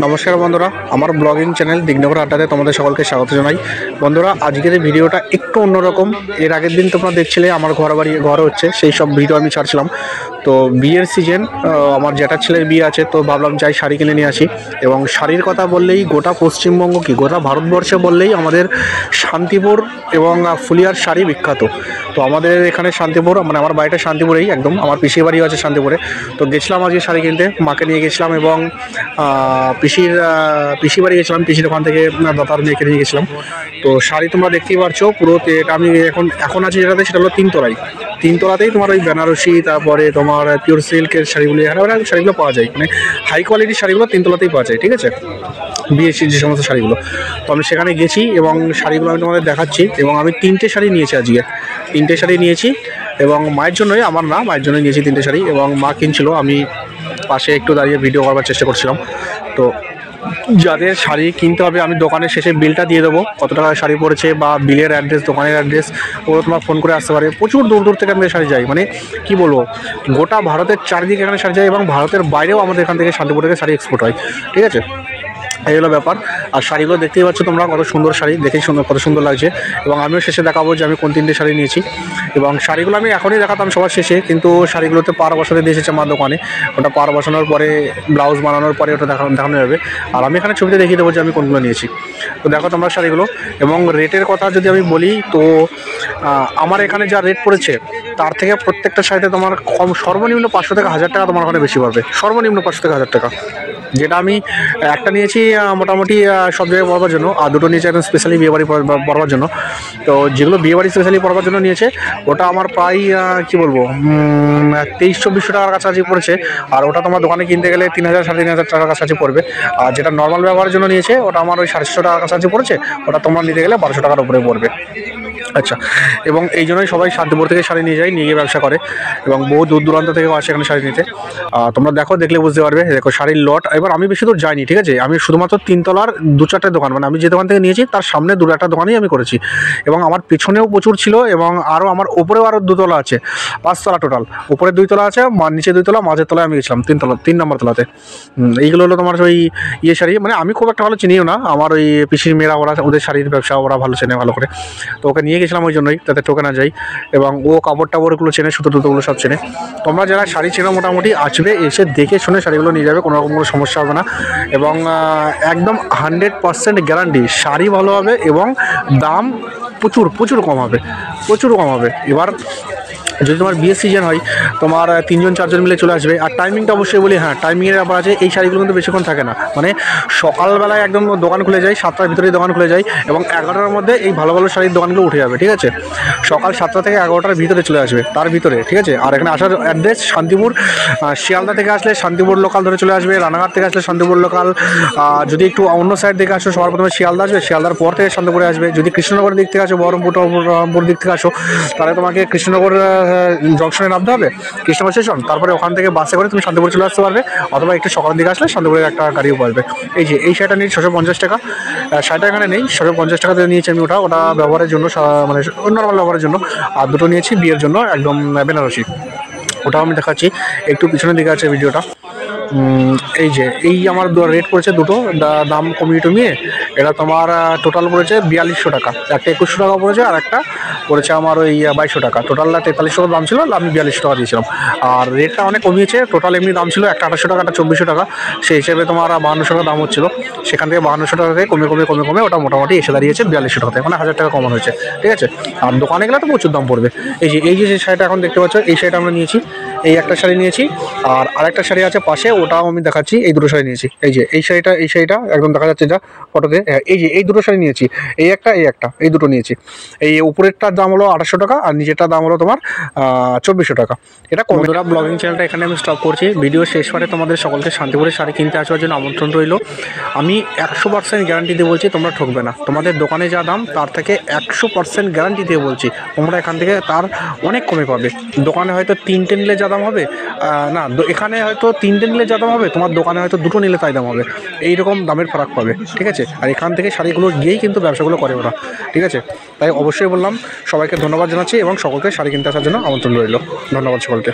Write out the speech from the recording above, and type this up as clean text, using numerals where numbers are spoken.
নমস্কার বন্ধুরা, আমার ব্লগিং চ্যানেল দিগনগর আড্ডাতে তোমাদের সকলকে স্বাগত জানাই। বন্ধুরা, আজকের এই ভিডিওটা একটু অন্যরকম। এর আগের দিন তোমরা দেখছিলে আমার ঘর হচ্ছে, সেই সব ভিডিও আমি ছাড়ছিলাম। তো বিয়ের সিজন, আমার জ্যাঠার ছেলের বিয়ে আছে, তো ভাবলাম যাই শাড়ি কিনে নিয়ে আসি। এবং শাড়ির কথা বললেই গোটা পশ্চিমবঙ্গ কি গোটা ভারতবর্ষে বললেই আমাদের শান্তিপুর এবং ফুলিয়ার শাড়ি বিখ্যাত। তো আমাদের এখানে শান্তিপুর, মানে আমার বাড়িটা শান্তিপুরেই, একদম আমার পিসির বাড়িও আছে শান্তিপুরে। তো গেছিলাম আজকে শাড়ি কিনতে, মাকে নিয়ে গেছিলাম এবং পিসি বাড়ি গেছিলাম। পিসির ওখান থেকে দাদার মেয়েকে নিয়ে গেছিলাম। তো শাড়ি তোমরা দেখতেই পারছো পুরো। এটা আমি এখন আছে যেটাতে, সেটা হলো তিনতলাতেই তোমার ওই বেনারসি, তারপরে তোমার পিওর সিল্কের শাড়িগুলো, এখানে শাড়িগুলো পাওয়া যায়, মানে হাই কোয়ালিটির শাড়িগুলো তিনতলাতেই পাওয়া যায়, ঠিক আছে, বিয়ে যে সমস্ত শাড়িগুলো। তো আমি সেখানে গেছি এবং শাড়িগুলো আমি তোমাদের দেখাচ্ছি। এবং আমি তিনটে শাড়ি নিয়েছি আজকে, এবং মায়ের জন্যই, আমার না, মায়ের জন্যই নিয়েছি তিনটে শাড়ি। এবং মা কিনছিল, আমি পাশে একটু দাঁড়িয়ে ভিডিও করবার চেষ্টা করছিলাম। তো যাদের শাড়ি কিনতে হবে, আমি দোকানের শেষে বিলটা দিয়ে দেবো, কত টাকা শাড়ি পড়েছে বা বিলের অ্যাড্রেস, দোকানের অ্যাড্রেস, ওরা তোমার ফোন করে আসতে পারে। প্রচুর দূর দূর থেকে আমাদের শাড়ি যায়, মানে কি বলবো, গোটা ভারতের চারিদিকে এখানে শাড়ি যায় এবং ভারতের বাইরেও আমাদের এখান থেকে শান্তিপুর থেকে শাড়ি এক্সপোর্ট হয়, ঠিক আছে। এই হলো ব্যাপার। আর শাড়িগুলো দেখতেই পাচ্ছ তোমরা, কত সুন্দর শাড়ি, দেখেই কত সুন্দর লাগছে। এবং আমিও শেষে দেখাবো যে আমি কোন তিনটে শাড়ি নিয়েছি। এবং শাড়িগুলো আমি এখনই দেখাতাম সবার শেষে, কিন্তু শাড়িগুলোতে পাড় বসাতে দিয়ে এসেছে আমার দোকানে। ওটা পাড় বসানোর পরে, ব্লাউজ বানানোর পরে ওটা দেখানো যাবে। আর আমি এখানে ছবিতে দেখিয়ে দেবো যে আমি কোনগুলো নিয়েছি। তো দেখো তোমরা শাড়িগুলো। এবং রেটের কথা যদি আমি বলি, তো আমার এখানে যা রেট পড়েছে তার থেকে প্রত্যেকটা শাড়িতে তোমার সর্বনিম্ন 500 থেকে 1000 টাকা তোমার ওখানে বেশি পাবে। সর্বনিম্ন 500 থেকে 1000 টাকা। যেটা আমি একটা নিয়েছি মোটামুটি সব জায়গায় পরবার জন্য, আর দুটো নিয়েছি একদম স্পেশালি বিয়েবাড়ি পরবার জন্য। তো যেগুলো বিয়েবাড়ি স্পেশালি পরবার জন্য নিয়েছে, ওটা আমার প্রায় কী বলবো, 2300-2400 টাকার কাছাকাছি পড়েছে। আর ওটা তোমার দোকানে কিনতে গেলে 3000-3500 টাকার কাছাকাছি পড়বে। আর যেটা নর্মাল ব্যবহারের জন্য নিয়েছে, ওটা আমার ওই 650 টাকার কাছাকাছি পড়েছে। ওটা তোমার নিতে গেলে 1200 টাকার উপরে পড়বে। আচ্ছা, এবং এই জন্যই সবাই শান্তিপুর থেকে শাড়ি নিয়ে গিয়ে ব্যবসা করে। এবং বহু দূর দূরান্ত থেকেও আসে এখানে শাড়ি নিতে। তোমরা দেখলে বুঝতে পারবে। দেখো শাড়ির লট। এবার আমি বেশি দূর যাইনি, ঠিক আছে, আমি শুধুমাত্র 3তলার 2-4টে দোকান, মানে আমি যে দোকান থেকে নিয়েছি তার সামনে 2-1টা দোকানই আমি করেছি। এবং আমার পিছনেও প্রচুর ছিল, এবং আরও আমার ওপরেও আরও 2 তলা আছে, 5 তলা টোটাল। উপরে 2 তলা আছে, নিচে 2 তলা, মাঝের তলায় আমি গেছিলাম 3 নম্বর তলাতে। এইগুলো হলো তোমার ওই শাড়ি, মানে আমি খুব একটা ভালো চিনিও না, আমার ওই পিসির মেয়েরা, ওদের শাড়ির ব্যবসা ওরা ভালো চেনে ভালো করে। তো ওকে নিয়ে গেছিলাম ওই জন্যই, যাতে ঠকে না যাই। এবং ও কাপড় টাপড়গুলো চেনে, সুতো টুতোগুলো সব চেনে। তোমরা যারা শাড়ি চেনো মোটামুটি আসবে, এসে দেখে শুনে শাড়িগুলো নিয়ে যাবে, কোনো রকম কোনো সমস্যা হবে না। এবং একদম 100% গ্যারান্টি শাড়ি ভালো হবে এবং দাম প্রচুর কম হবে, এবার যদি তোমার বিয়ের সিজন হয়, তোমার 3-4জন মিলে চলে আসবে। আর টাইমিংটা অবশ্যই বলি, হ্যাঁ, টাইমিংয়ের ব্যাপার আছে। এই শাড়িগুলো কিন্তু বেশিক্ষণ থাকে না, মানে সকালবেলায় একদম দোকান খুলে যায়, 7টার ভিতরেই দোকান খুলে যায়, এবং 11টার মধ্যে এই ভালো ভালো শাড়ির দোকানগুলো উঠে যাবে, ঠিক আছে। সকাল 7টা থেকে 11টার ভিতরে চলে আসবে, তার ভিতরে, ঠিক আছে। আর এখানে আসার অ্যাড্রেস শান্তিপুর। শিয়ালদা থেকে আসলে শান্তিপুর লোকাল ধরে চলে আসবে, রানাঘাট থেকে আসলে শান্তিপুর লোকাল। যদি একটু অন্য সাইড থেকে আসো, সবার প্রথমে শিয়ালদা আসবে, শিয়ালদার পর থেকে শান্তিপুরে আসবে। যদি কৃষ্ণনগরের দিক থেকে আসো, বহরমপুর দিক থেকে আসো, তাহলে তোমাকে কৃষ্ণনগর জংশনে নামতে হবে, কৃষ্ণনগর স্টেশন। তারপরে ওখান থেকে বাসে করে তুমি শান্তিপুর চলে আসতে পারবে, অথবা একটু সকালের দিকে আসলে শান্তিপুরের একটা গাড়িও পারবে। এই শাড়িটা নিয়ে 650 টাকা। শাড়িটা এখানে নেই, 650 টাকাতে নিয়েছি আমি। ওটা ব্যবহারের জন্য, মানে নর্মাল ব্যবহারের জন্য। আর দুটো নিয়েছি বিয়ের জন্য, একদম বেনারসি। ওটাও আমি দেখাচ্ছি, একটু পিছনের দিকে আছে ভিডিওটা। এই আমার রেট পড়েছে দুটো, দাম কমিয়ে এটা তোমার টোটাল পড়েছে 4200 টাকা। একটা 2100 টাকা পড়েছে, আর একটা পড়েছে আমার ওই 2200 টাকা। টোটালটা 4300 টাকা দাম ছিল, আমি 4200 টাকা দিয়েছিলাম। আর রেটটা অনেক কমিয়েছে। টোটাল এমনি দাম ছিল একটা 2800 টাকা, একটা 2400 টাকা। সেই হিসেবে তোমার 5200 টাকা দাম হচ্ছিল। সেখান থেকে 5200 টাকা থেকে কমে ওটা মোটামুটি এসে দাঁড়িয়েছে 4200 টাকাতে, মানে 1000 টাকা কমানো হয়েছে, ঠিক আছে। আর দোকানে গেলে তো প্রচুর দাম পড়বে। এই যে শাড়িটা এখন দেখতে পাচ্ছ, এই শাড়িটা আমরা নিয়েছি। এই একটা শাড়ি নিয়েছি, আর আরেকটা শাড়ি আছে পাশে, ওটাও আমি দেখাচ্ছি। এই দুটো শাড়ি নিয়েছি। এই শাড়িটা একদম দেখা যাচ্ছে যা ফটোতে। এই দুটো শাড়ি নিয়েছি, এই একটা, এই দুটো নিয়েছি। এই উপরেরটার দাম হলো 2800 টাকা, আর নিচেরটার দাম হলো তোমার 2400 টাকা। এটা বন্ধুরা, ব্লগিং চ্যানেলটা এখানে আমি স্টপ করছি। ভিডিও শেষবারে তোমাদের সকলকে শান্তিপুরে শাড়ি কিনতে আসার জন্য আমন্ত্রণ রইল। আমি 100% গ্যারান্টি দিয়ে বলছি, তোমরা ঠকবে না। তোমাদের দোকানে যা দাম তার থেকে 100% গ্যারান্টি দিয়ে বলছি, তোমরা এখান থেকে তার অনেক কমে পাবে। দোকানে হয়তো 3টে নিলে যা দাম হবে, না, এখানে হয়তো 3টে নিলে যা দাম হবে, তোমার দোকানে হয়তো 2টো নিলে তাই দাম হবে। এইরকম দামের ফারাক পাবে, ঠিক আছে। আর এখান থেকে শাড়িগুলো গিয়েই কিন্তু ব্যবসাগুলো করে ওরা, ঠিক আছে। তাই অবশ্যই বললাম, সবাইকে ধন্যবাদ জানাচ্ছি এবং সকলকে শাড়ি কিনতে আসার জন্য আমন্ত্রণ রইল। ধন্যবাদ সকলকে।